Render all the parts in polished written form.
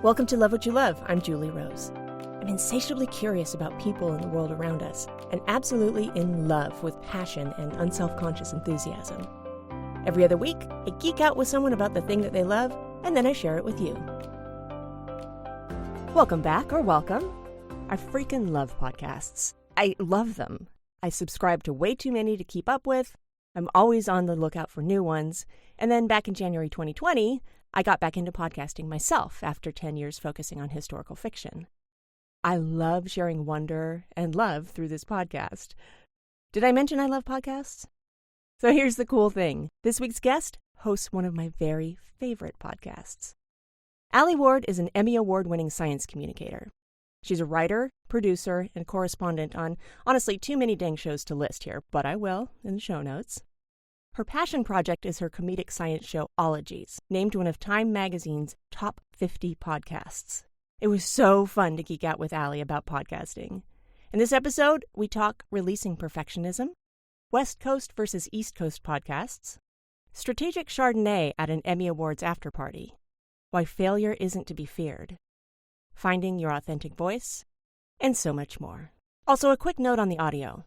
Welcome to Love What You Love. I'm Julie Rose. I'm insatiably curious about people in the world around us and absolutely in love with passion and unselfconscious enthusiasm. Every other week, I geek out with someone about the thing that they love, and then I share it with you. Welcome back, or welcome. I freaking love podcasts. I love them. I subscribe to way too many to keep up with. I'm always on the lookout for new ones. And then back in January 2020, I got back into podcasting myself after 10 years focusing on historical fiction. I love sharing wonder and love through this podcast. Did I mention I love podcasts? So here's the cool thing. This week's guest hosts one of my very favorite podcasts. Alie Ward is an Emmy Award-winning science communicator. She's a writer, producer, and correspondent on, honestly, too many dang shows to list here, but I will in the show notes. Her passion project is her comedic science show, Ologies, named one of Time Magazine's top 50 podcasts. It was so fun to geek out with Alie about podcasting. In this episode, we talk releasing perfectionism, West Coast versus East Coast podcasts, strategic Chardonnay at an Emmy Awards afterparty, why failure isn't to be feared, finding your authentic voice, and so much more. Also, a quick note on the audio.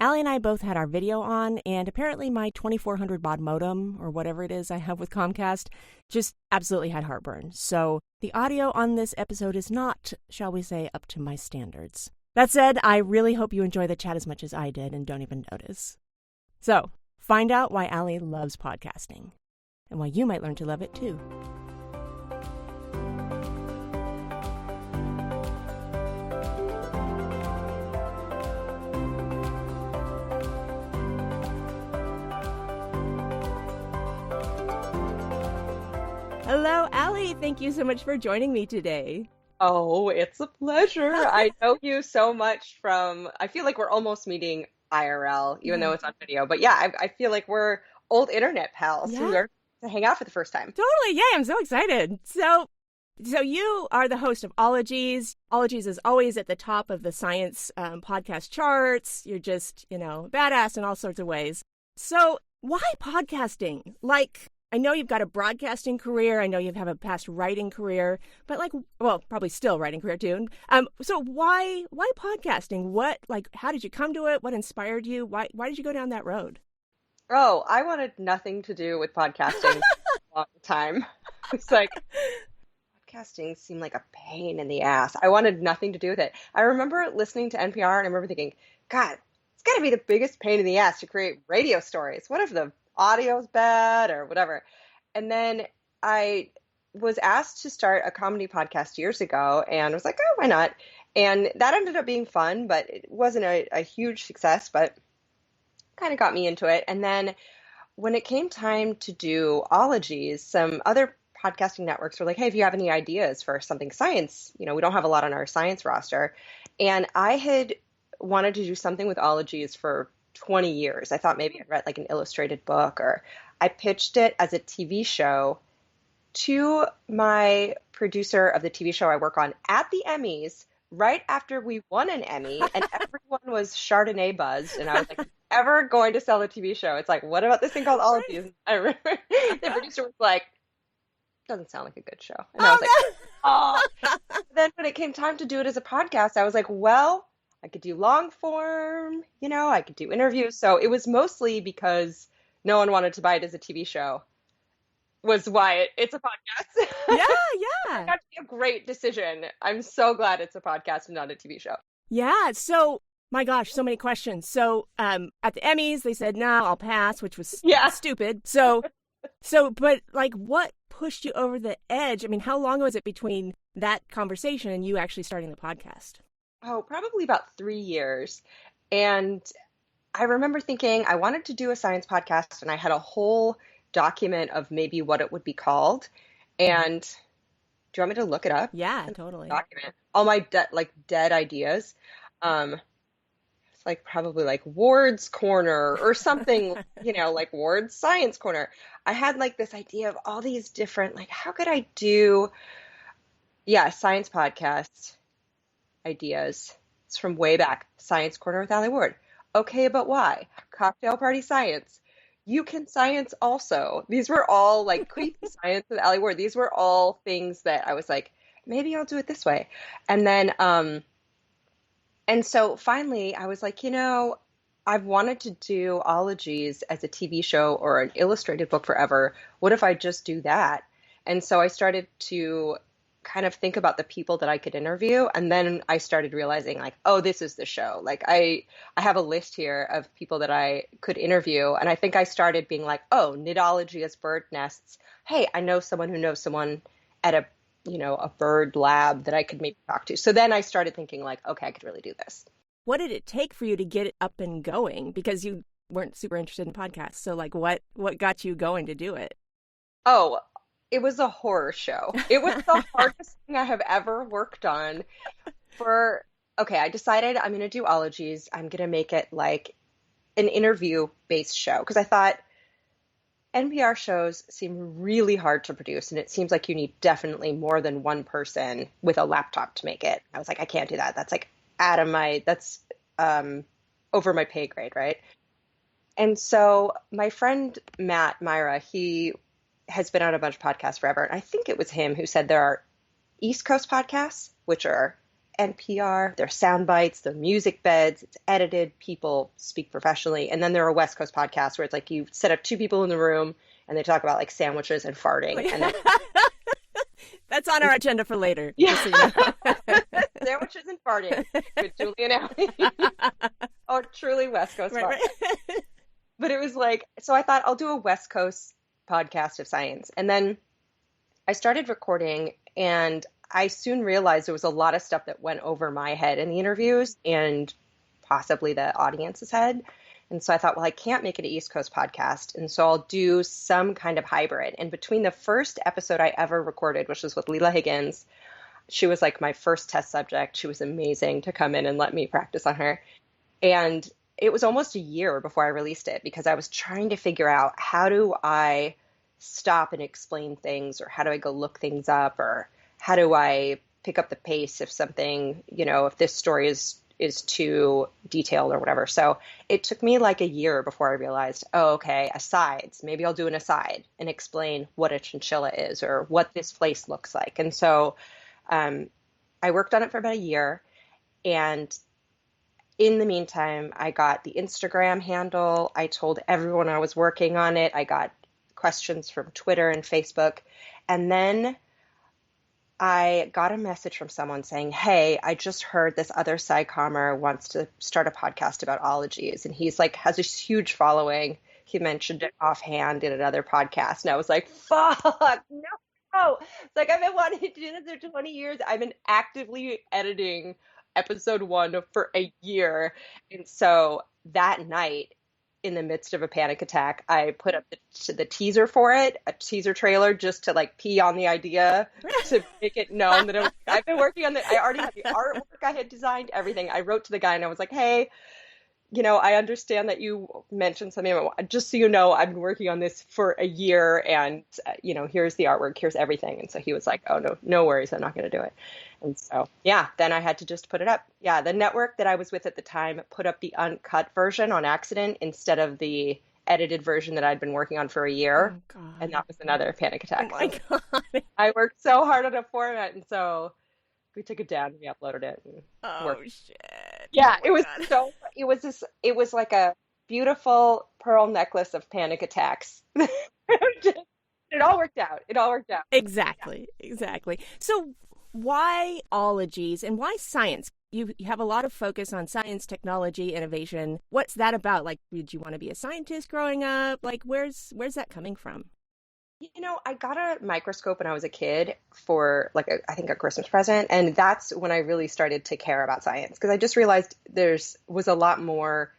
Alie and I both had our video on, and apparently my 2400 baud modem, or whatever it is I have with Comcast, just absolutely had heartburn. So the audio on this episode is not, shall we say, up to my standards. That said, I really hope you enjoy the chat as much as I did and don't even notice. So, find out why Alie loves podcasting, and why you might learn to love it too. Hello, Alie. Thank you so much for joining me today. Oh, it's a pleasure. I know you so much from, I feel like we're almost meeting IRL, even though it's on video. But yeah, I feel like we're old internet pals who are to hang out for the first time. Totally. Yeah, I'm so excited. So you are the host of Ologies. Ologies is always at the top of the science podcast charts. You're just, badass in all sorts of ways. So why podcasting? I know you've got a broadcasting career. I know you have a past writing career, but probably still writing career too. So why podcasting? How did you come to it? What inspired you? Why did you go down that road? Oh, I wanted nothing to do with podcasting for a long time. It's like, podcasting seemed like a pain in the ass. I wanted nothing to do with it. I remember listening to NPR and I remember thinking, God, it's got to be the biggest pain in the ass to create radio stories. What if the audio's bad or whatever? And then I was asked to start a comedy podcast years ago and I was like, oh, why not? And that ended up being fun, but it wasn't a huge success, but kind of got me into it. And then when it came time to do Ologies, some other podcasting networks were like, hey, if you have any ideas for something science, we don't have a lot on our science roster. And I had wanted to do something with Ologies for 20 years. I thought maybe I'd read an illustrated book, or I pitched it as a TV show to my producer of the TV show I work on at the Emmys right after we won an Emmy, and everyone was Chardonnay buzzed. And I was like, ever going to sell a TV show? It's like, what about this thing called Ologies? I remember the producer was like, doesn't sound like a good show. And I was like, oh. Then when it came time to do it as a podcast, I was like, well, I could do long form, I could do interviews. So it was mostly because no one wanted to buy it as a TV show was why it's a podcast. Yeah. It got to be a great decision. I'm so glad it's a podcast and not a TV show. Yeah. So, my gosh, so many questions. So at the Emmys, they said, no, I'll pass, which was stupid. But what pushed you over the edge? I mean, how long was it between that conversation and you actually starting the podcast? Oh, probably about 3 years. And I remember thinking I wanted to do a science podcast, and I had a whole document of maybe what it would be called. And do you want me to look it up? Yeah, totally. Document. All my dead ideas. It's probably Ward's Corner or something, Ward's Science Corner. I had this idea of all these different, how could I do, science podcasts. Ideas. It's from way back. Science Corner with Alie Ward. Okay, but why? Cocktail Party Science. You Can Science Also. These were all creepy science with Alie Ward. These were all things that I was like, maybe I'll do it this way. And then, and so finally I was like, I've wanted to do Ologies as a TV show or an illustrated book forever. What if I just do that? And so I started to kind of think about the people that I could interview. And then I started realizing like, oh, this is the show. Like I have a list here of people that I could interview. And I think I started being like, oh, nidology as bird nests. Hey, I know someone who knows someone at a bird lab that I could maybe talk to. So then I started thinking like, okay, I could really do this. What did it take for you to get it up and going? Because you weren't super interested in podcasts. So like what got you going to do it? Oh, it was a horror show. It was the hardest thing I have ever worked on. I decided I'm going to do Ologies. I'm going to make it like an interview-based show because I thought NPR shows seem really hard to produce, and it seems like you need definitely more than one person with a laptop to make it. I was like, I can't do that. That's like that's over my pay grade, right? And so my friend Matt Myra, he has been on a bunch of podcasts forever. And I think it was him who said there are East Coast podcasts, which are NPR, they're sound bites, they're music beds, it's edited, people speak professionally. And then there are West Coast podcasts where it's like you set up two people in the room and they talk about like sandwiches and farting. And then... That's on our agenda for later. Yeah. Sandwiches and farting with Julie and Alie. Oh, truly West Coast podcast. Right. But it was like, so I thought I'll do a West Coast podcast of science. And then I started recording and I soon realized there was a lot of stuff that went over my head in the interviews and possibly the audience's head. And so I thought, well, I can't make it an East Coast podcast. And so I'll do some kind of hybrid. And between the first episode I ever recorded, which was with Leela Higgins, she was like my first test subject. She was amazing to come in and let me practice on her. And it was almost a year before I released it because I was trying to figure out how do I stop and explain things, or how do I go look things up, or how do I pick up the pace if something, if this story is too detailed or whatever. So it took me like a year before I realized, oh, okay, asides. Maybe I'll do an aside and explain what a chinchilla is or what this place looks like. And so I worked on it for about a year. And in the meantime, I got the Instagram handle. I told everyone I was working on it. I got questions from Twitter and Facebook. And then I got a message from someone saying, hey, I just heard this other SciCommer wants to start a podcast about Ologies. And he's like, has a huge following. He mentioned it offhand in another podcast. And I was like, fuck, no. It's like, I've been wanting to do this for 20 years. I've been actively editing episode 1 for a year. And so that night, in the midst of a panic attack, I put up the teaser for it, a teaser trailer, just to like pee on the idea to make it known that I've been working on I already had the artwork I had designed, everything. I wrote to the guy and I was like, hey, I understand that you mentioned something about, just so you know, I've been working on this for a year and, here's the artwork, here's everything. And so he was like, oh, no worries, I'm not going to do it. And so, yeah, then I had to just put it up. Yeah, the network that I was with at the time put up the uncut version on accident instead of the edited version that I'd been working on for a year. Oh, God. And that was another panic attack. Oh, my God. I worked so hard on a format, and so we took it down, we uploaded it. And shit. Yeah, oh it was like a beautiful pearl necklace of panic attacks. It all worked out. Exactly. So why Ologies and why science? You have a lot of focus on science, technology, innovation. What's that about? Like, did you want to be a scientist growing up? Like, where's that coming from? I got a microscope when I was a kid for I think a Christmas present. And that's when I really started to care about science because I just realized was a lot more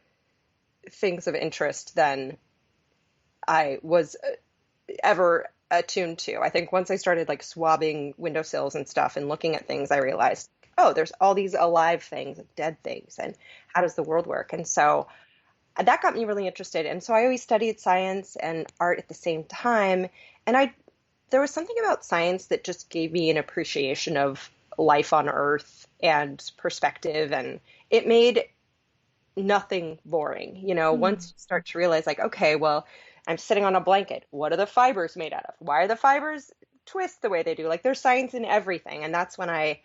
things of interest than I was ever attuned to. I think once I started swabbing windowsills and stuff and looking at things, I realized, oh, there's all these alive things, dead things, and how does the world work? And so that got me really interested. And so I always studied science and art at the same time. And there was something about science that just gave me an appreciation of life on Earth and perspective. And it made nothing boring. Once you start to realize okay, well, I'm sitting on a blanket. What are the fibers made out of? Why are the fibers twist the way they do. Like there's science in everything. And that's when I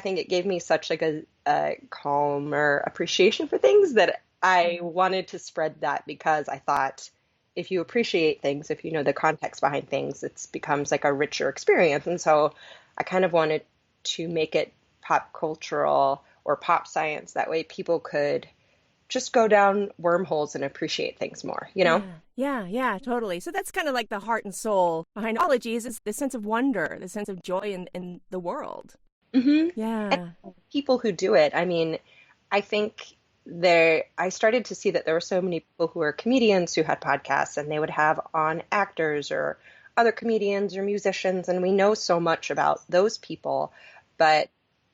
think it gave me such like a calmer appreciation for things that I wanted to spread that, because I thought if you appreciate things, if you know the context behind things, it becomes like a richer experience. And so I kind of wanted to make it pop cultural or pop science. That way people could just go down wormholes and appreciate things more, you know? Yeah, totally. So that's kind of like the heart and soul behind Ologies, is the sense of wonder, the sense of joy in the world. Mm-hmm. Yeah. And people who do it, I mean, I think I started to see that there were so many people who were comedians who had podcasts, and they would have on actors or other comedians or musicians. And we know so much about those people, but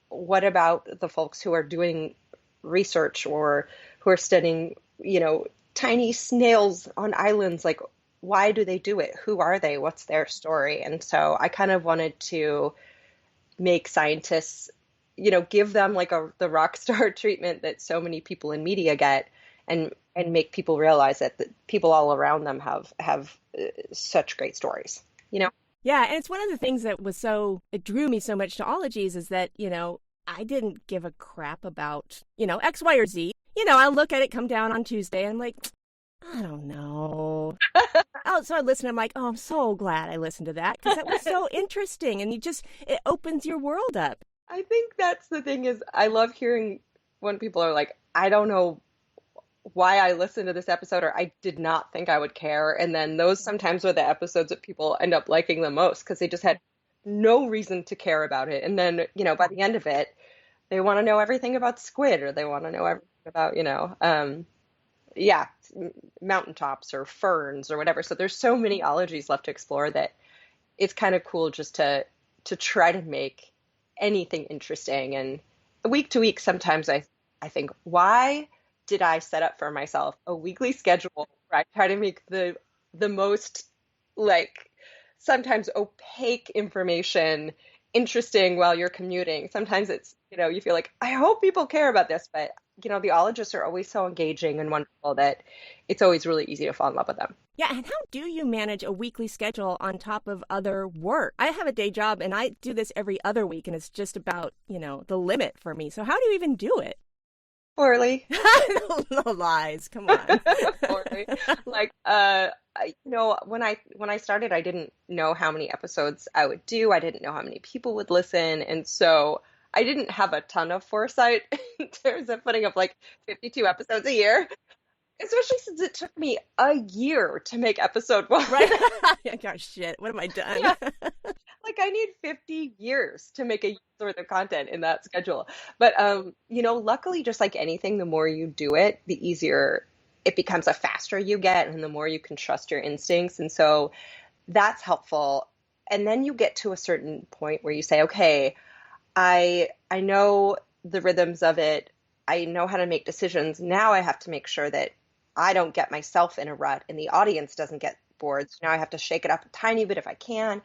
what about the folks who are doing research or who are studying, tiny snails on islands? Like, why do they do it? Who are they? What's their story? And so I kind of wanted to make scientists, give them like the rock star treatment that so many people in media get, and make people realize that the people all around them have such great stories, Yeah, and it's one of the things that it drew me so much to Ologies is that, I didn't give a crap about, X, Y, or Z. I'll look at it come down on Tuesday and I'm like, I don't know. So I listen, I'm like, oh, I'm so glad I listened to that, because that was so interesting. And it opens your world up. I think that's the thing is I love hearing when people are like, I don't know why I listened to this episode, or I did not think I would care. And then those sometimes are the episodes that people end up liking the most, because they just had no reason to care about it. And then, by the end of it, they want to know everything about squid, or they want to know everything about, mountaintops or ferns or whatever. So there's so many ologies left to explore that it's kind of cool just to try to make anything interesting. And week to week, sometimes I think, why did I set up for myself a weekly schedule where I try to make the most like sometimes opaque information interesting while you're commuting? Sometimes it's, you feel like, I hope people care about this, but the ologists are always so engaging and wonderful that it's always really easy to fall in love with them. Yeah, and how do you manage a weekly schedule on top of other work? I have a day job and I do this every other week, and it's just about, the limit for me. So how do you even do it? Poorly. No lies. Come on. Poorly. Like, when I started, I didn't know how many episodes I would do. I didn't know how many people would listen. And so I didn't have a ton of foresight in terms of putting up like 52 episodes a year, especially since it took me a year to make episode 1. Right. Gosh, shit. What have I done? Yeah. Like I need 50 years to make a year's worth of content in that schedule. But, luckily, just like anything, the more you do it, the easier it becomes, the faster you get, and the more you can trust your instincts. And so that's helpful. And then you get to a certain point where you say, okay, I know the rhythms of it. I know how to make decisions. Now I have to make sure that I don't get myself in a rut and the audience doesn't get bored. So now I have to shake it up a tiny bit if I can.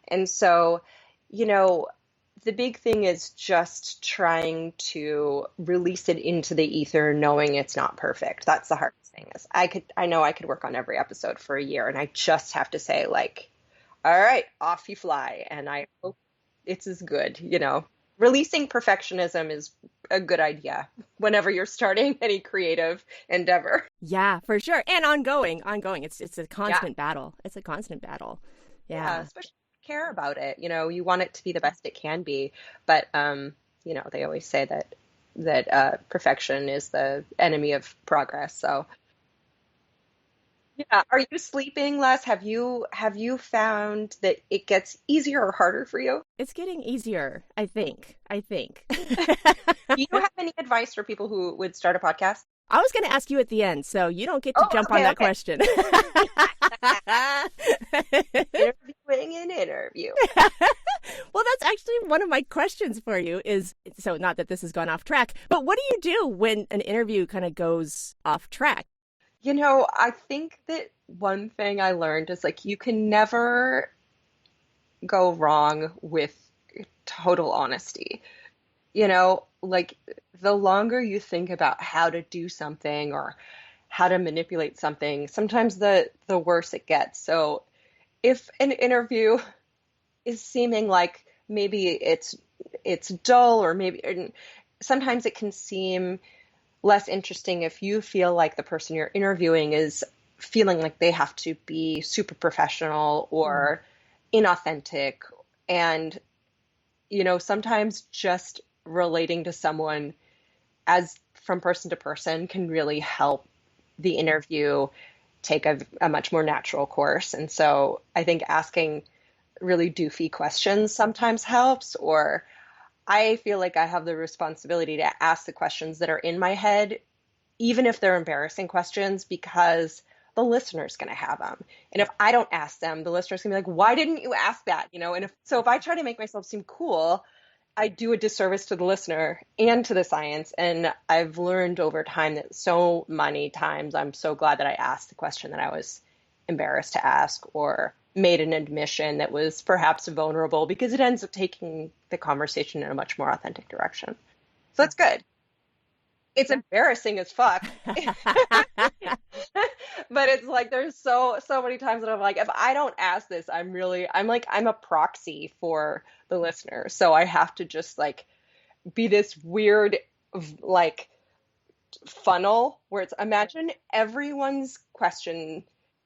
And so, the big thing is just trying to release it into the ether, knowing it's not perfect. That's the hardest thing is I know I could work on every episode for a year, and I just have to say like, all right, off you fly. And I hope it's as good, Releasing perfectionism is a good idea whenever you're starting any creative endeavor. Yeah, for sure. And ongoing. It's a constant battle. It's a constant battle. Yeah. Especially if you care about it. You want it to be the best it can be. But, they always say that perfection is the enemy of progress. So, yeah. Are you sleeping less? Have you found that it gets easier or harder for you? It's getting easier, I think. Do you have any advice for people who would start a podcast? I was going to ask you at the end, so you don't get to jump on that question. Interviewing an interview. Well, that's actually one of my questions for you is, so not that this has gone off track, but what do you do when an interview kind of goes off track? I think that one thing I learned is like you can never go wrong with total honesty. Like the longer you think about how to do something or how to manipulate something, sometimes the worse it gets. So if an interview is seeming like maybe it's dull, or maybe and sometimes it can seem less interesting if you feel like the person you're interviewing is feeling like they have to be super professional or inauthentic. And, sometimes just relating to someone as from person to person can really help the interview take a much more natural course. And so I think asking really doofy questions sometimes helps, or I feel like I have the responsibility to ask the questions that are in my head, even if they're embarrassing questions, because the listener's going to have them. And if I don't ask them, the listener's going to be like, why didn't you ask that? And if I try to make myself seem cool, I do a disservice to the listener and to the science. And I've learned over time that so many times I'm so glad that I asked the question that I was embarrassed to ask, or made an admission that was perhaps vulnerable, because it ends up taking the conversation in a much more authentic direction. So that's good. It's embarrassing as fuck. But it's like there's so many times that I'm like, if I don't ask this, I'm a proxy for the listener. So I have to just like be this weird like funnel where it's, imagine everyone's question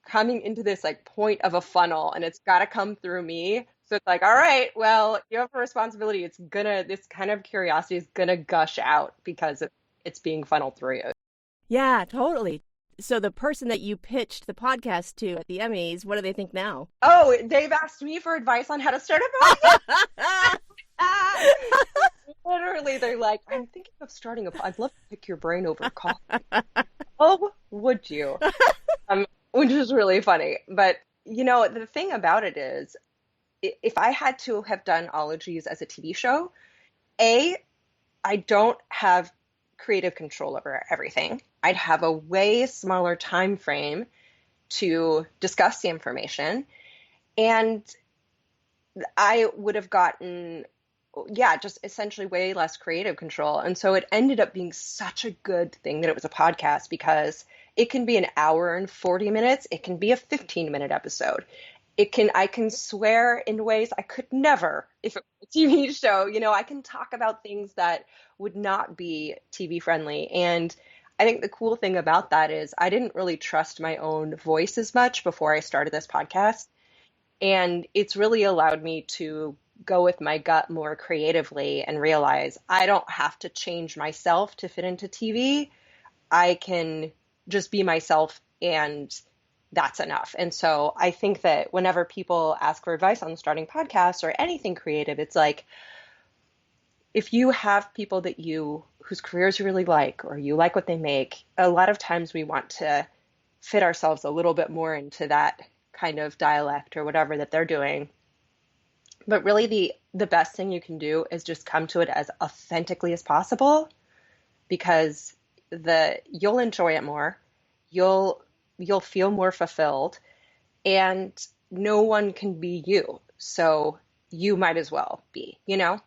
coming into this like point of a funnel, and it's got to come through me. So it's like, all right, well, you have a responsibility. This kind of curiosity is gonna gush out because it's being funneled through you. Yeah, totally. So the person that you pitched the podcast to at the Emmys, what do they think now? Oh, they've asked me for advice on how to start a podcast. Literally, they're like, I'm thinking of starting I'd love to pick your brain over coffee. Oh, would you? Which is really funny. But, the thing about it is, if I had to have done Ologies as a TV show, I don't have creative control over everything. I'd have a way smaller time frame to discuss the information, and I would have gotten, just essentially way less creative control. And so it ended up being such a good thing that it was a podcast, because it can be an hour and 40 minutes. It can be a 15-minute episode. I can swear in ways I could never if it was a TV show. I can talk about things that would not be TV friendly. And I think the cool thing about that is I didn't really trust my own voice as much before I started this podcast. And it's really allowed me to go with my gut more creatively and realize I don't have to change myself to fit into TV. I can just be myself, and that's enough. And so I think that whenever people ask for advice on starting podcasts or anything creative, it's like, if you have people whose careers you really like, or you like what they make, a lot of times we want to fit ourselves a little bit more into that kind of dialect or whatever that they're doing. But really the best thing you can do is just come to it as authentically as possible, because you'll enjoy it more. You'll feel more fulfilled, and no one can be you. So you might as well be, So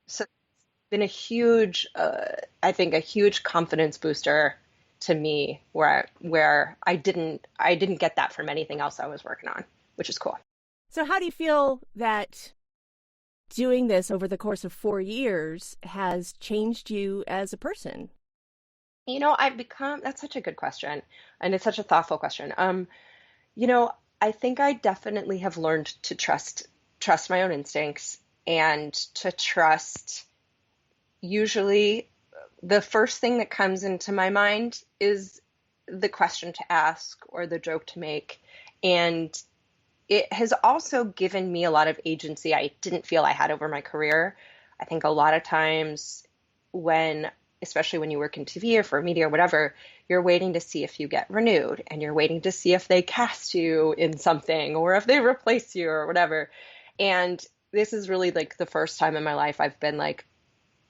it's been a huge, I think a huge confidence booster to me, where I didn't get that from anything else I was working on, which is cool. So how do you feel that doing this over the course of 4 years has changed you as a person? That's such a good question, and it's such a thoughtful question. I think I definitely have learned to trust my own instincts, and to trust, usually the first thing that comes into my mind is the question to ask or the joke to make. And it has also given me a lot of agency I didn't feel I had over my career. I think a lot of times especially when you work in TV or for media or whatever, you're waiting to see if you get renewed, and you're waiting to see if they cast you in something or if they replace you or whatever. And this is really like the first time in my life I've been like,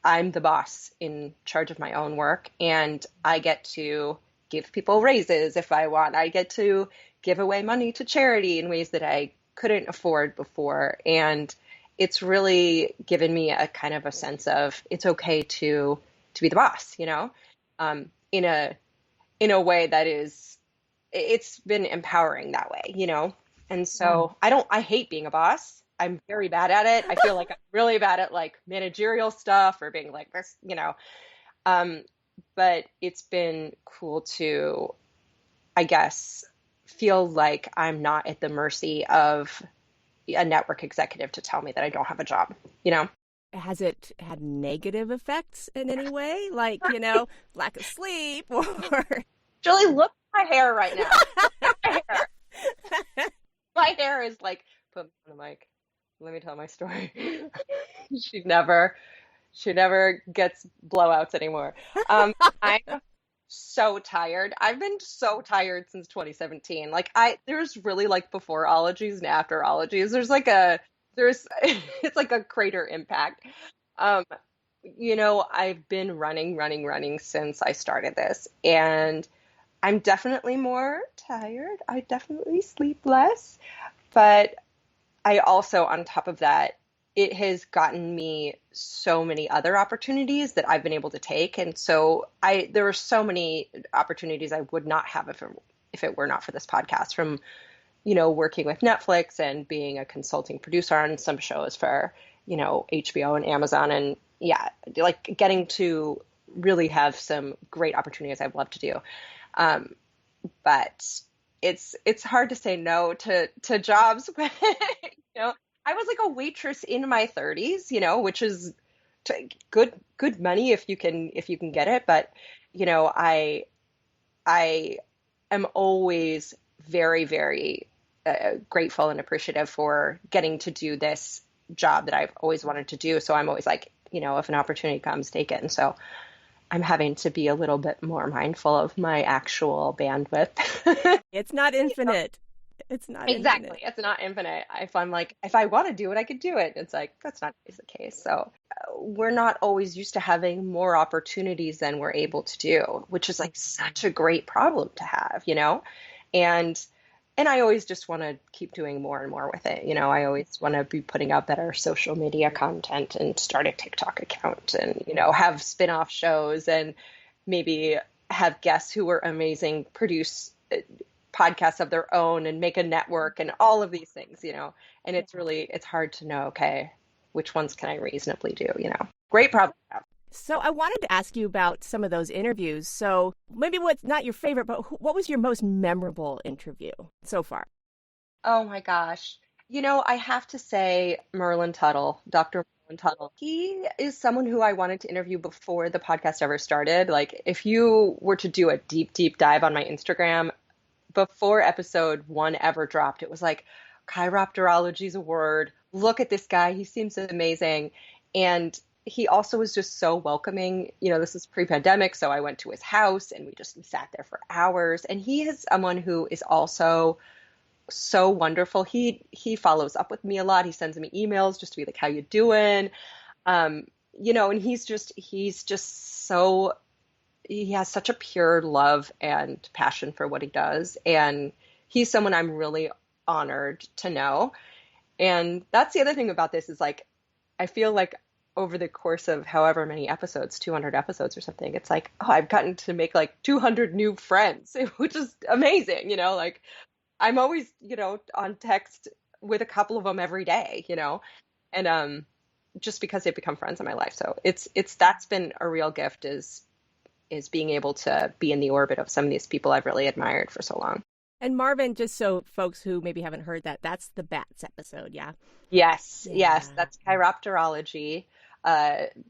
I'm the boss in charge of my own work, and I get to give people raises if I want. I get to give away money to charity in ways that I couldn't afford before. And it's really given me a kind of a sense of it's okay to be the boss, in a way that it's been empowering that way, And so I hate being a boss. I'm very bad at it. I feel like I'm really bad at like managerial stuff or being like this, but it's been cool to, I guess, feel like I'm not at the mercy of a network executive to tell me that I don't have a job, Has it had negative effects in any way? Like, lack of sleep or... Julie, look at my hair right now. Look at my hair. My hair is like, put me on the mic. Let me tell my story. She never gets blowouts anymore. I'm so tired. I've been so tired since 2017. Like there's really like before Ologies and after Ologies. It's like a crater impact. I've been running since I started this, and I'm definitely more tired. I definitely sleep less, but I also, on top of that, it has gotten me so many other opportunities that I've been able to take. And so there were so many opportunities I would not have if it were not for this podcast, from, working with Netflix and being a consulting producer on some shows for, HBO and Amazon. And yeah, like getting to really have some great opportunities I've loved to do. But it's hard to say no to jobs. I was like a waitress in my 30s, which is good money if you can get it. But, I am always very, very grateful and appreciative for getting to do this job that I've always wanted to do. So I'm always like, if an opportunity comes, take it. And so I'm having to be a little bit more mindful of my actual bandwidth. It's not infinite. It's not exactly. Infinite. It's not infinite. If I'm like, if I want to do it, I could do it. It's like, that's not always the case. So we're not always used to having more opportunities than we're able to do, which is like such a great problem to have, and I always just want to keep doing more and more with it. I always want to be putting out better social media content and start a TikTok account and, have spin-off shows and maybe have guests who are amazing produce podcasts of their own and make a network and all of these things, and it's hard to know, okay, which ones can I reasonably do, great problem to have. So I wanted to ask you about some of those interviews. So maybe what's not your favorite, but what was your most memorable interview so far? Oh my gosh. I have to say Merlin Tuttle, Dr. Merlin Tuttle. He is someone who I wanted to interview before the podcast ever started. Like if you were to do a deep, deep dive on my Instagram, before episode 1 ever dropped, it was like, Chiropterology's award. Look at this guy. He seems amazing. And he also was just so welcoming. This is pre-pandemic, so I went to his house and we sat there for hours. And he is someone who is also so wonderful. He follows up with me a lot. He sends me emails just to be like, how you doing? And he's just so, he has such a pure love and passion for what he does. And he's someone I'm really honored to know. And that's the other thing about this is like, I feel like over the course of however many episodes, 200 episodes or something, it's like, oh, I've gotten to make like 200 new friends, which is amazing. Like I'm always, on text with a couple of them every day, and just because they've become friends in my life. So that's been a real gift is being able to be in the orbit of some of these people I've really admired for so long. And Marvin, just so folks who maybe haven't heard that's the bats episode, yeah? Yes, that's Chiropterology.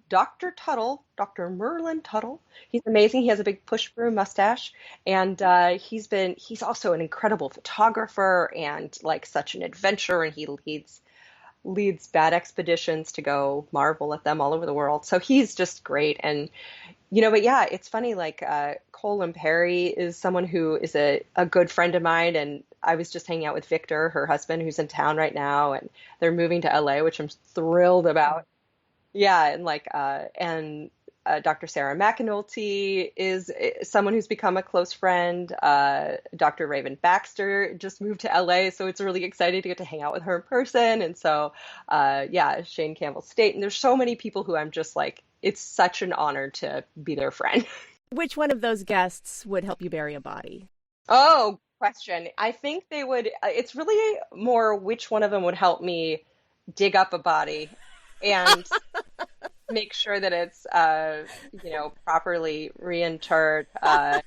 Dr. Tuttle, Dr. Merlin Tuttle, he's amazing. He has a big push broom mustache, and he's also an incredible photographer and like such an adventurer, and he leads bat expeditions to go marvel at them all over the world. So he's just great. And but yeah, it's funny, like Colin Perry is someone who is a good friend of mine, and I was just hanging out with Victor, her husband, who's in town right now, and they're moving to LA, which I'm thrilled about. Yeah, and like Dr. Sarah McAnulty is someone who's become a close friend. Dr. Raven Baxter just moved to LA, so it's really exciting to get to hang out with her in person. And so, Shane Campbell State. And there's so many people who I'm just like, it's such an honor to be their friend. Which one of those guests would help you bury a body? Oh, question. I think they would, it's really more which one of them would help me dig up a body and make sure that it's, properly reinterred. I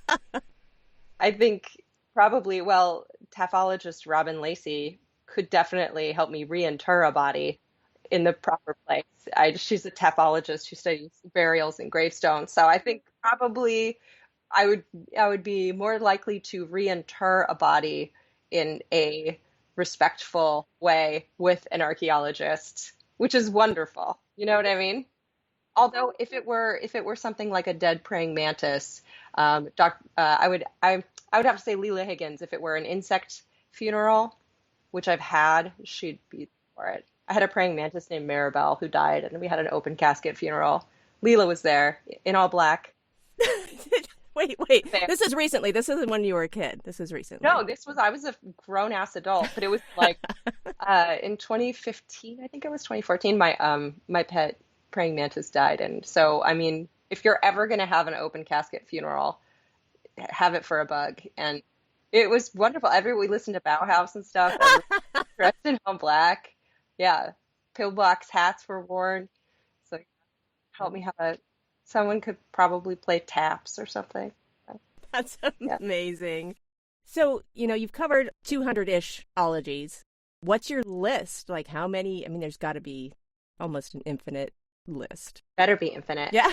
think probably, well, taphologist Robin Lacey could definitely help me reinter a body in the proper place. She's a taphologist who studies burials and gravestones. So I think probably I would be more likely to reinter a body in a respectful way with an archaeologist, which is wonderful. You know what I mean? Although if it were something like a dead praying mantis, I would have to say Leela Higgins. If it were an insect funeral, which I've had, she'd be for it. I had a praying mantis named Maribel who died, and we had an open casket funeral. Leela was there in all black. Wait. This is recently. This isn't when you were a kid. This is recently. No, I was a grown ass adult, but it was like in 2015, I think it was 2014, my pet praying mantis died. And so, I mean, if you're ever going to have an open casket funeral, have it for a bug. And it was wonderful. We listened to Bauhaus and stuff, dressed in all black. Yeah. Pillbox hats were worn. So help me have someone could probably play taps or something. That's amazing. Yeah. So, you've covered 200-ish ologies. What's your list? Like how many? I mean, there's got to be almost an infinite list. Better be infinite. Yeah.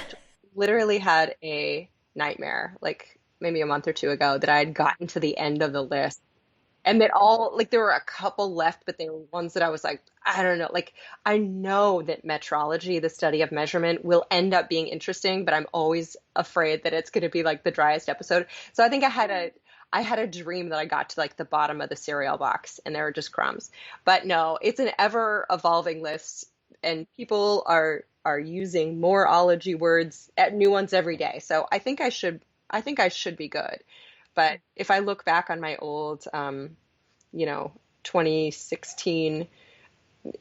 Literally had a nightmare, like maybe a month or two ago, that I had gotten to the end of the list. And that there were a couple left, but they were ones that I was like, I don't know. Like, I know that metrology, the study of measurement, will end up being interesting, but I'm always afraid that it's going to be like the driest episode. So I think I had a dream that I got to like the bottom of the cereal box and there were just crumbs. But no, it's an ever evolving list, and people are using more ology words, new ones every day. So I think I should be good. But if I look back on my old, 2016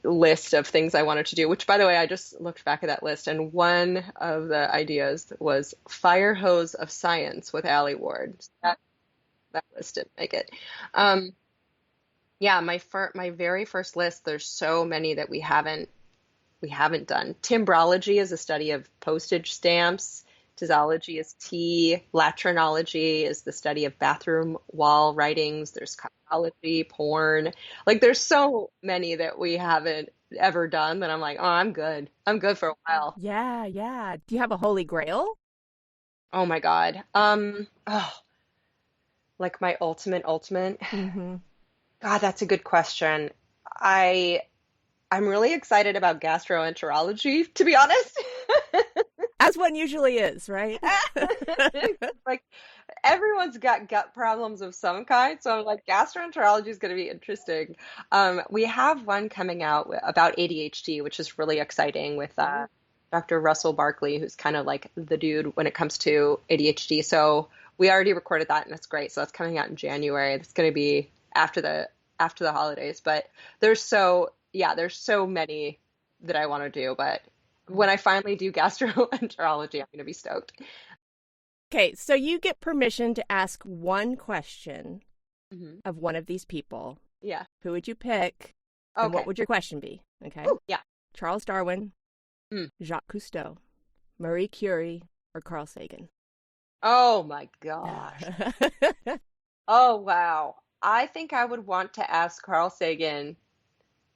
list of things I wanted to do, which, by the way, I just looked back at that list, and one of the ideas was Fire Hose of Science with Alie Ward. That list didn't make it. My very first list, there's so many that we haven't done. Timbrology is a study of postage stamps. Tisology is tea. Latrinology is the study of bathroom wall writings. There's cosmology, porn. Like, there's so many that we haven't ever done that I'm like, oh, I'm good. I'm good for a while. Yeah. Do you have a holy grail? Oh my God. Like my ultimate. Mm-hmm. God, that's a good question. I'm really excited about gastroenterology, to be honest. As one usually is, right? Like, everyone's got gut problems of some kind, so I'm like, gastroenterology is going to be interesting. We have one coming out about ADHD, which is really exciting, with Dr. Russell Barkley, who's kind of like the dude when it comes to ADHD. So we already recorded that, and that's great. So that's coming out in January. That's going to be after the holidays. But there's so many that I want to do, but when I finally do gastroenterology, I'm going to be stoked. Okay, so you get permission to ask one question of one of these people. Yeah. Who would you pick? Okay. And what would your question be? Okay. Ooh, yeah. Charles Darwin, Jacques Cousteau, Marie Curie, or Carl Sagan? Oh my gosh. Oh, wow. I think I would want to ask Carl Sagan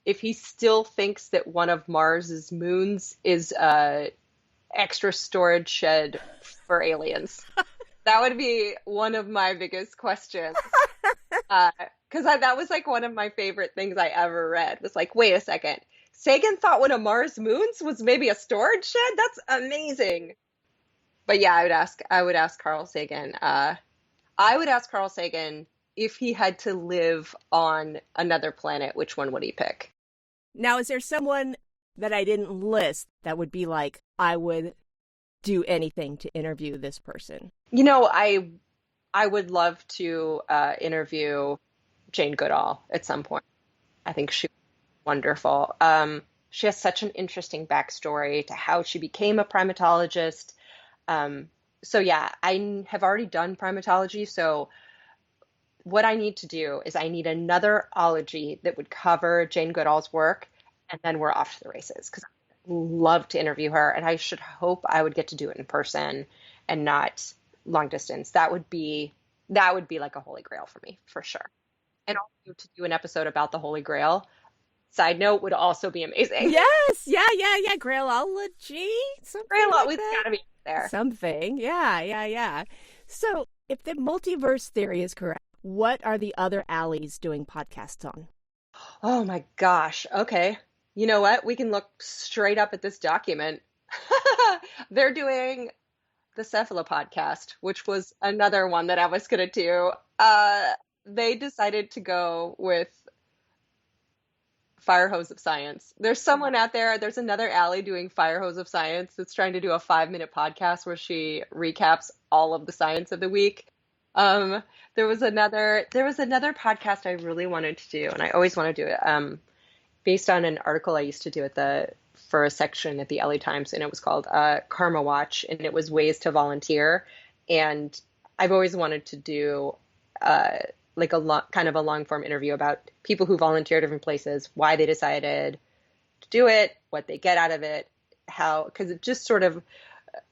if he still thinks that one of Mars's moons is a extra storage shed for aliens. That would be one of my biggest questions. Because that was like one of my favorite things I ever read, was like, wait a second, Sagan thought one of Mars' moons was maybe a storage shed? That's amazing. But yeah, I would ask Carl Sagan. I would ask Carl Sagan if he had to live on another planet, which one would he pick? Now, is there someone that I didn't list that would be like, I would do anything to interview this person? I would love to interview Jane Goodall at some point. I think she's wonderful. She has such an interesting backstory to how she became a primatologist. So yeah, I have already done primatology. So what I need to do is I need another ology that would cover Jane Goodall's work. and then we're off to the races, because I love to interview her, and I should hope I would get to do it in person and not long distance. That would be like a holy grail for me, for sure. And also to do an episode about the Holy Grail, side note, would also be amazing. Yes. Yeah. Grailology. Grail, we've got to be there. Something. Yeah. So if the multiverse theory is correct, what are the other Alies doing podcasts on? Oh my gosh. Okay. You know what? We can look straight up at this document. They're doing the Cephala Podcast, which was another one that I was going to do. They decided to go with Fire Hose of Science. There's someone out there, there's another Alie doing Fire Hose of Science that's trying to do a 5-minute podcast where she recaps all of the science of the week. There was another podcast I really wanted to do, and I always want to do it, based on an article I used to do for a section at the LA Times, and it was called Karma Watch, and it was ways to volunteer. And I've always wanted to do like kind of a long form interview about people who volunteer different places, why they decided to do it, what they get out of it, because it's just sort of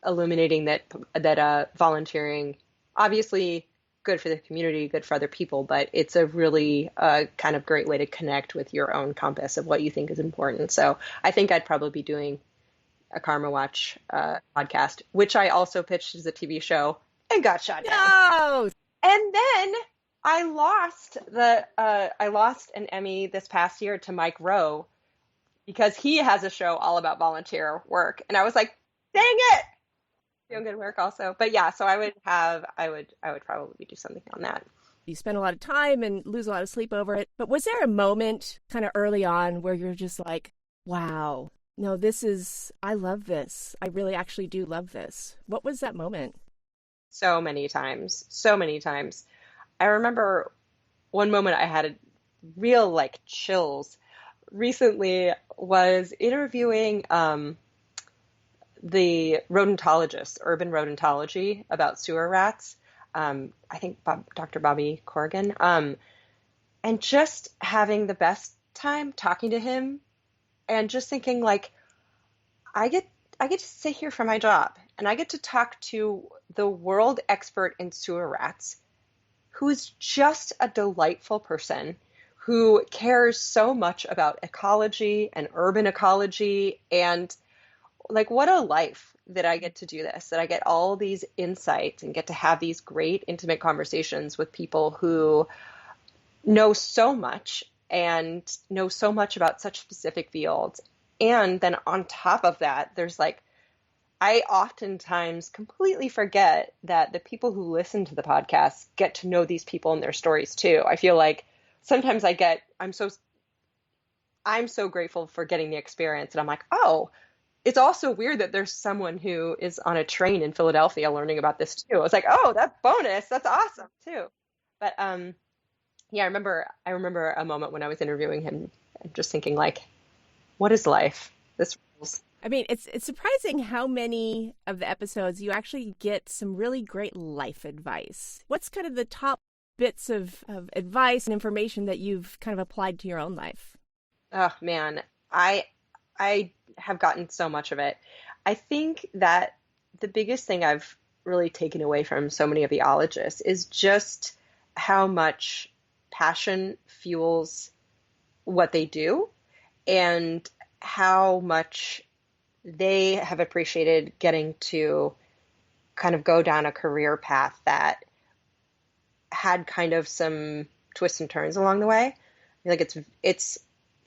illuminating that volunteering, obviously good for the community, good for other people, but it's a really kind of great way to connect with your own compass of what you think is important. So I think I'd probably be doing a Karma Watch podcast, which I also pitched as a TV show and got shot down. No! And then I lost an Emmy this past year to Mike Rowe because he has a show all about volunteer work, and I was like, dang it, doing good work also. But yeah, so I would probably do something on that. You spend a lot of time and lose a lot of sleep over it. But was there a moment kind of early on where you're just like, wow, no, I love this. I really actually do love this. What was that moment? So many times. I remember one moment I had real like chills recently was interviewing the rodentologists, urban rodentology, about sewer rats. I think Dr. Bobby Corrigan, and just having the best time talking to him, and just thinking like, I get to sit here for my job, and I get to talk to the world expert in sewer rats, who's just a delightful person who cares so much about ecology and urban ecology, and like, what a life that I get to do this, that I get all these insights and get to have these great intimate conversations with people who know so much and know so much about such specific fields. And then on top of that, there's like, I oftentimes completely forget that the people who listen to the podcast get to know these people and their stories too. I feel like sometimes I'm so grateful for getting the experience, and I'm like, oh, it's also weird that there's someone who is on a train in Philadelphia learning about this too. I was like, oh, that's bonus. That's awesome too. But yeah, I remember a moment when I was interviewing him and just thinking like, what is life? This rules. I mean, it's surprising how many of the episodes you actually get some really great life advice. What's kind of the top bits of advice and information that you've kind of applied to your own life? Oh man, I have gotten so much of it. I think that the biggest thing I've really taken away from so many of the ologists is just how much passion fuels what they do, and how much they have appreciated getting to kind of go down a career path that had kind of some twists and turns along the way. I feel like it's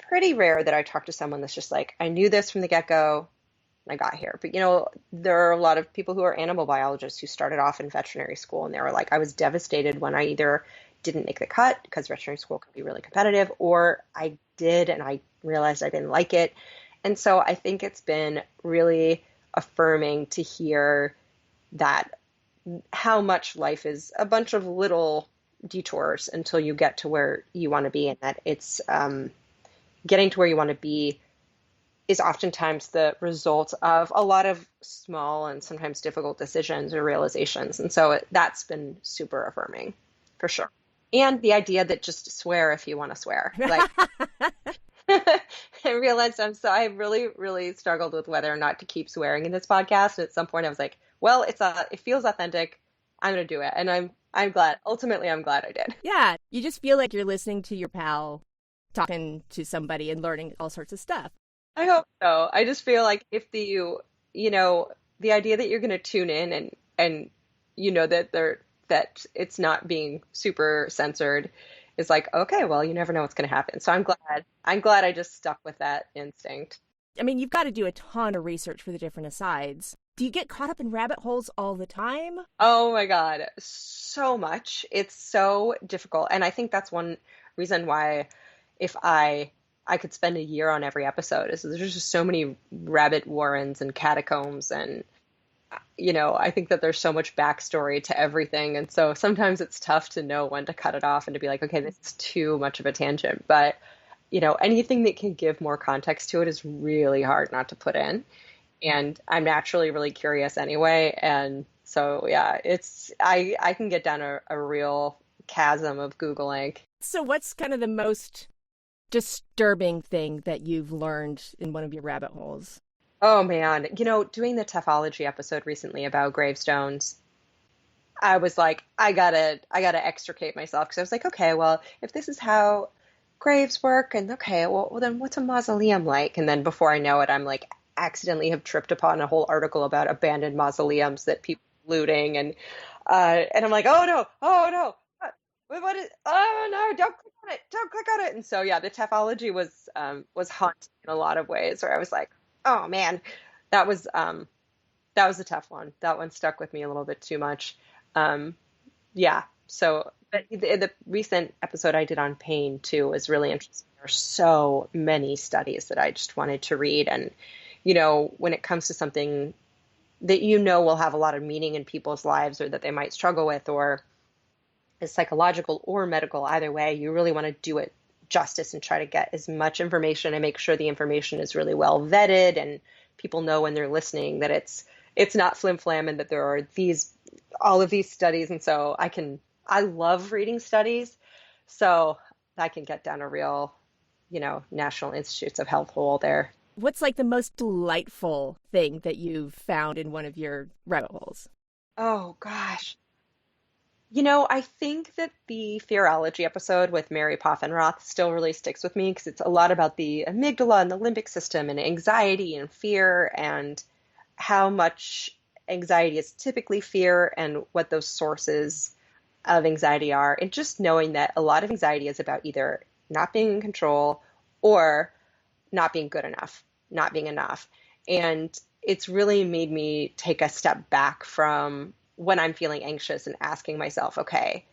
pretty rare that I talk to someone that's just like, I knew this from the get-go and I got here. But, you know, there are a lot of people who are animal biologists who started off in veterinary school, and they were like, I was devastated when I either didn't make the cut because veterinary school can be really competitive, or I did and I realized I didn't like it. And so I think it's been really affirming to hear that how much life is a bunch of little detours until you get to where you want to be, and that it's getting to where you want to be is oftentimes the result of a lot of small and sometimes difficult decisions or realizations. And so that's been super affirming, for sure. And the idea that just swear if you want to swear. Like, I realized I really, really struggled with whether or not to keep swearing in this podcast. And at some point I was like, well, it feels authentic. I'm going to do it. And I'm glad. Ultimately, I'm glad I did. Yeah, you just feel like you're listening to your pal talking to somebody and learning all sorts of stuff. I hope so. I just feel like if the idea that you're going to tune in and that it's not being super censored is like, okay, well, you never know what's going to happen. So I'm glad I just stuck with that instinct. I mean, you've got to do a ton of research for the different asides. Do you get caught up in rabbit holes all the time? Oh my God, so much. It's so difficult. And I think that's one reason why if I could spend a year on every episode is there's just so many rabbit warrens and catacombs and I think that there's so much backstory to everything. And so sometimes it's tough to know when to cut it off and to be like, okay, this is too much of a tangent. But, anything that can give more context to it is really hard not to put in. And I'm naturally really curious anyway. And so, yeah, I can get down a real chasm of Googling. So what's kind of the most disturbing thing that you've learned in one of your rabbit holes? Oh man, doing the Teflology episode recently about gravestones, I was like, I gotta extricate myself because I was like, okay, well, if this is how graves work, and okay, well then what's a mausoleum like? And then before I know it, I'm like accidentally have tripped upon a whole article about abandoned mausoleums that people are looting, and I'm like, oh no, what is? Oh no, don't click on it. And so yeah, the Teflology was haunting in a lot of ways, where I was like, oh man, that was a tough one. That one stuck with me a little bit too much. Yeah. So but the recent episode I did on pain too was really interesting. There are so many studies that I just wanted to read. And, when it comes to something that will have a lot of meaning in people's lives or that they might struggle with or is psychological or medical, either way, you really want to do it justice and try to get as much information and make sure the information is really well vetted and people know when they're listening that it's not flim flam and that there are all of these studies. And so I love reading studies, so I can get down a real, National Institutes of Health hole there. What's like the most delightful thing that you've found in one of your rabbit holes? Oh gosh. I think that the Fearology episode with Mary Poffenroth still really sticks with me because it's a lot about the amygdala and the limbic system and anxiety and fear and how much anxiety is typically fear and what those sources of anxiety are. And just knowing that a lot of anxiety is about either not being in control or not being good enough, not being enough. And it's really made me take a step back from when I'm feeling anxious and asking myself, okay,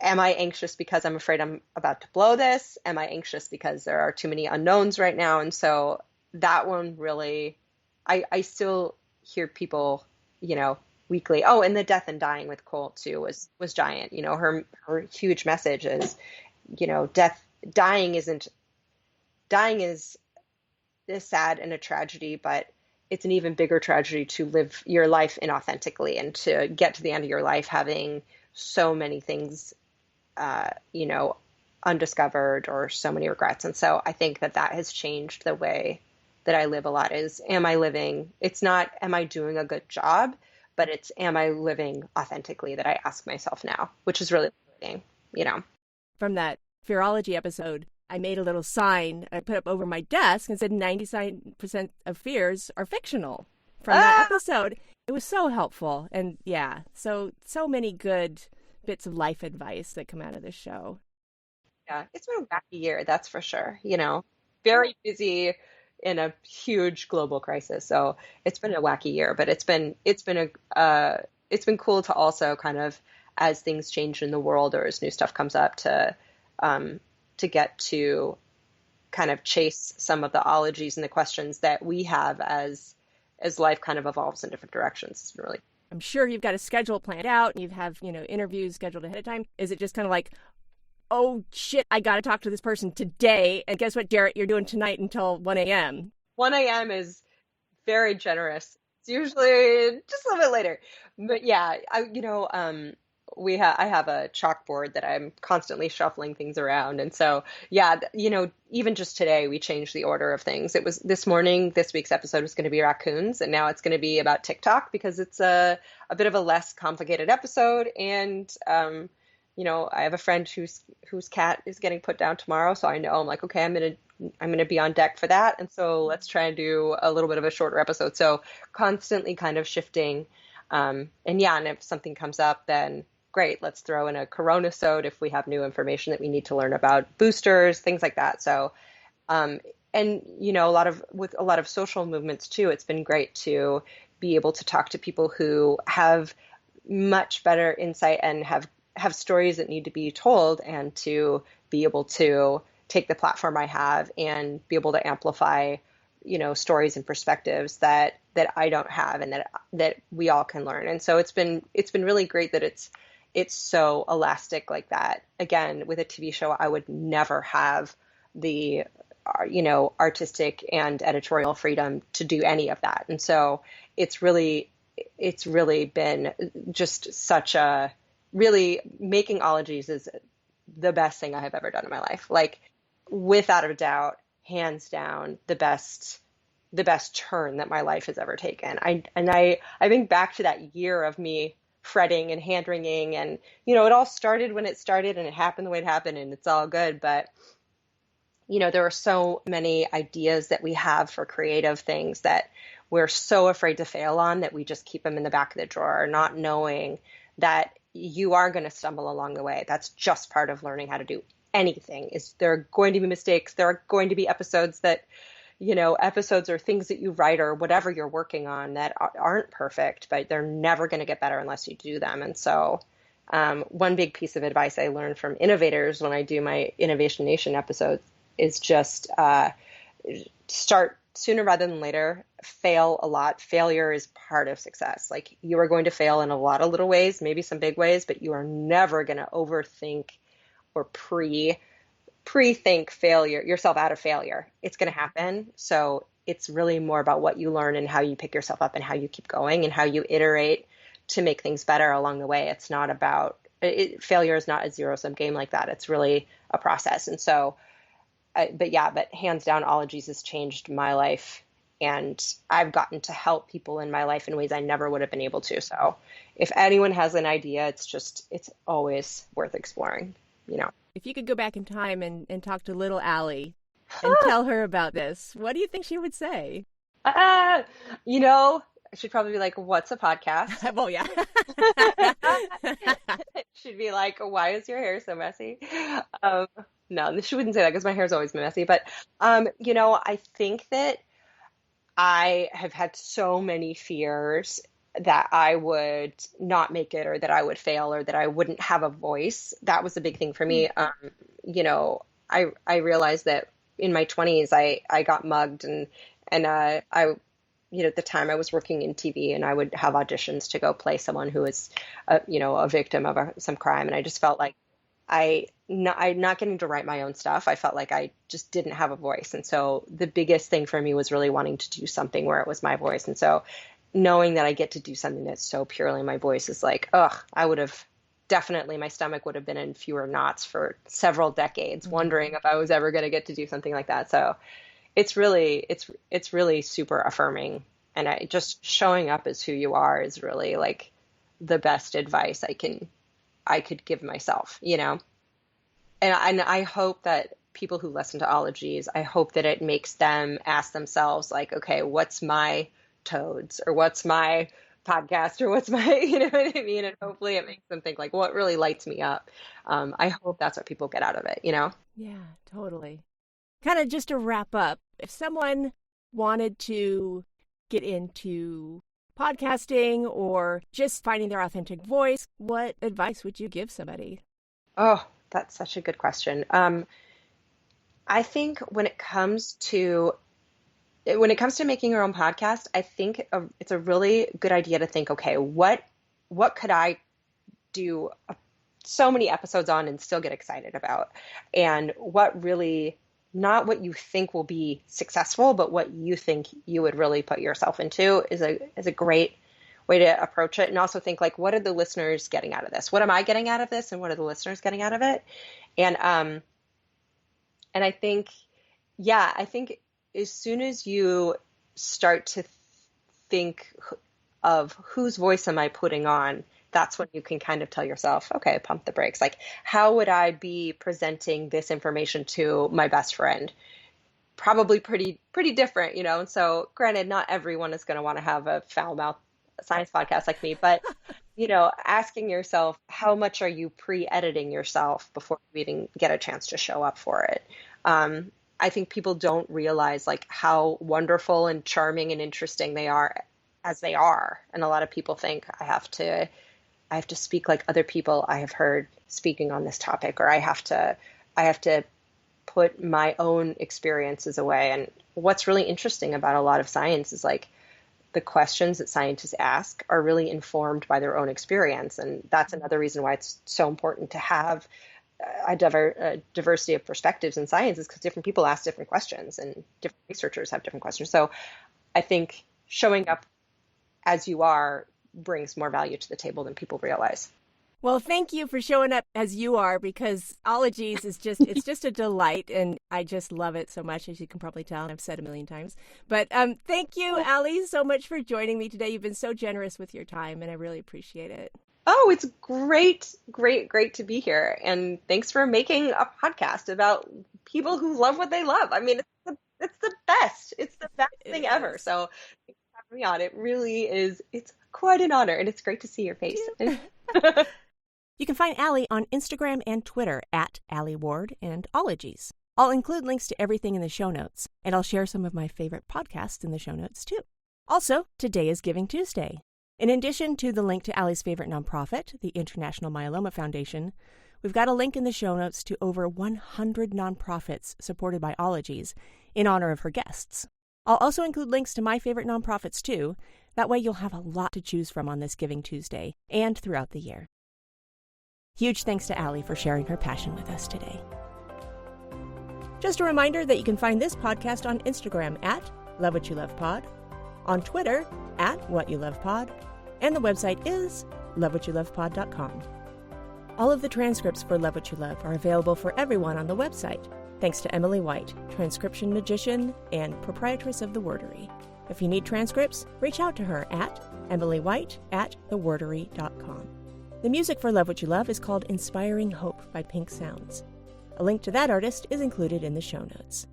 am I anxious because I'm afraid I'm about to blow this? Am I anxious because there are too many unknowns right now? And so that one really, I still hear people, weekly. Oh, and the death and dying with Cole too was giant. Her huge message is, dying is sad and a tragedy, but it's an even bigger tragedy to live your life inauthentically and to get to the end of your life having so many things, undiscovered or so many regrets. And so I think that has changed the way that I live a lot is, it's not, am I doing a good job, but it's, am I living authentically that I ask myself now, which is really exciting, From that Fearology episode, I made a little sign I put up over my desk and said 99% of fears are fictional from that episode. It was so helpful. And yeah, so many good bits of life advice that come out of this show. Yeah, it's been a wacky year, that's for sure. Very busy in a huge global crisis. So it's been a wacky year, but it's been cool to also kind of, as things change in the world or as new stuff comes up, to get to kind of chase some of the ologies and the questions that we have as life kind of evolves in different directions. Really, I'm sure you've got a schedule planned out and you have, interviews scheduled ahead of time. Is it just kind of like, oh shit, I got to talk to this person today. And guess what, Jarrett, you're doing tonight until 1 a.m. 1 a.m. is very generous. It's usually just a little bit later. But yeah, I have a chalkboard that I'm constantly shuffling things around. And so, yeah, even just today, we changed the order of things. It was this morning, this week's episode was going to be raccoons, and now it's going to be about TikTok because it's a bit of a less complicated episode. And, I have a friend whose cat is getting put down tomorrow. So I know I'm like, okay, I'm going to be on deck for that. And so let's try and do a little bit of a shorter episode. So constantly kind of shifting. And if something comes up, then great, let's throw in a Corona-sode if we have new information that we need to learn about boosters, things like that. So, with a lot of social movements too, it's been great to be able to talk to people who have much better insight and have stories that need to be told, and to be able to take the platform I have and be able to amplify, stories and perspectives that I don't have, and that we all can learn. And so it's been really great that it's so elastic like that. Again, with a TV show, I would never have the, artistic and editorial freedom to do any of that. And so it's really been just such a, really making Ologies is the best thing I have ever done in my life. Like, without a doubt, hands down, the best turn that my life has ever taken. I think back to that year of me fretting and hand wringing, and it all started when it started, and it happened the way it happened, and it's all good. But there are so many ideas that we have for creative things that we're so afraid to fail on that we just keep them in the back of the drawer, not knowing that you are going to stumble along the way. That's just part of learning how to do anything. Is there are going to be mistakes. There are going to be episodes or things that you write or whatever you're working on that aren't perfect, but they're never going to get better unless you do them. And so one big piece of advice I learned from innovators when I do my Innovation Nation episodes is just start sooner rather than later. Fail a lot. Failure is part of success. Like, you are going to fail in a lot of little ways, maybe some big ways, but you are never going to overthink or pre-think failure yourself out of failure. It's going to happen. So it's really more about what you learn and how you pick yourself up and how you keep going and how you iterate to make things better along the way. It's not about failure is not a zero-sum game like that. It's really a process. And so, but hands down, Ologies has changed my life, and I've gotten to help people in my life in ways I never would have been able to. So if anyone has an idea, it's always worth exploring, If you could go back in time and talk to little Alie and tell her about this, what do you think she would say? She'd probably be like, "What's a podcast?" Well, yeah. She'd be like, "Why is your hair so messy?" No, she wouldn't say that because my hair's always been messy. But, I think that I have had so many fears that I would not make it, or that I would fail, or that I wouldn't have a voice. That was a big thing for me. I realized that in my 20s, I got mugged, and I at the time I was working in TV, and I would have auditions to go play someone who was, a victim of some crime. And I just felt like I'm not getting to write my own stuff. I felt like I just didn't have a voice. And so the biggest thing for me was really wanting to do something where it was my voice. And so knowing that I get to do something that's so purely my voice is like, I would have definitely, my stomach would have been in fewer knots for several decades, wondering if I was ever going to get to do something like that. So it's really super affirming. And just showing up as who you are is really like the best advice I could give myself, And I hope that people who listen to Ologies, I hope that it makes them ask themselves, like, okay, what's my toads, or what's my podcast, or what's my, you know what I mean? And hopefully it makes them think, like, what really lights me up? I hope that's what people get out of it, Yeah, totally. Kind of just to wrap up, if someone wanted to get into podcasting or just finding their authentic voice, what advice would you give somebody? Oh, that's such a good question. I think when it comes to making your own podcast, I think it's a really good idea to think, okay, what could I do so many episodes on and still get excited about? And what really, not what you think will be successful, but what you think you would really put yourself into is a great way to approach it. And also think like, what are the listeners getting out of this? What am I getting out of this? And what are the listeners getting out of it? And I think, I think as soon as you start to think of whose voice am I putting on, that's when you can kind of tell yourself, okay, pump the brakes. Like, how would I be presenting this information to my best friend? Probably pretty different, you know? And so granted, not everyone is going to want to have a foul mouth science podcast like me, but, you know, asking yourself, how much are you pre-editing yourself before you even get a chance to show up for it? I think people don't realize like how wonderful and charming and interesting they are as they are. And a lot of people think I have to speak like other people I have heard speaking on this topic, or I have to put my own experiences away. And what's really interesting about a lot of science is like the questions that scientists ask are really informed by their own experience. And that's another reason why it's so important to have a diversity of perspectives in science, is because different people ask different questions and different researchers have different questions. So I think showing up as you are brings more value to the table than people realize. Well, thank you for showing up as you are, because Ologies is it's just a delight, and I just love it so much, as you can probably tell, and I've said a million times. But thank you, Alie, so much for joining me today. You've been so generous with your time, and I really appreciate it. Oh, it's great to be here. And thanks for making a podcast about people who love what they love. I mean, it's the best. It's the best thing ever. So thanks for having me on. It really is. It's quite an honor, and it's great to see your face. You can find Alie on Instagram and Twitter at Alie Ward and Ologies. I'll include links to everything in the show notes, and I'll share some of my favorite podcasts in the show notes too. Also, today is Giving Tuesday. In addition to the link to Alie's favorite nonprofit, the International Myeloma Foundation, we've got a link in the show notes to over 100 nonprofits supported by Ologies in honor of her guests. I'll also include links to my favorite nonprofits too. That way you'll have a lot to choose from on this Giving Tuesday and throughout the year. Huge thanks to Alie for sharing her passion with us today. Just a reminder that you can find this podcast on Instagram at Love What You Love Pod, on Twitter at What You Love Pod, and the website is lovewhatyoulovepod.com. All of the transcripts for Love What You Love are available for everyone on the website, thanks to Emily White, transcription magician and proprietress of the Wordary. If you need transcripts, reach out to her at emilywhite@thewordary.com. The music for Love What You Love is called Inspiring Hope by Pink Sounds. A link to that artist is included in the show notes.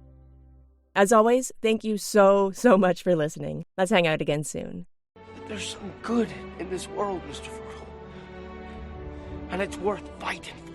As always, thank you so much for listening. Let's hang out again soon. There's some good in this world, Mr. Fertile. And it's worth fighting for.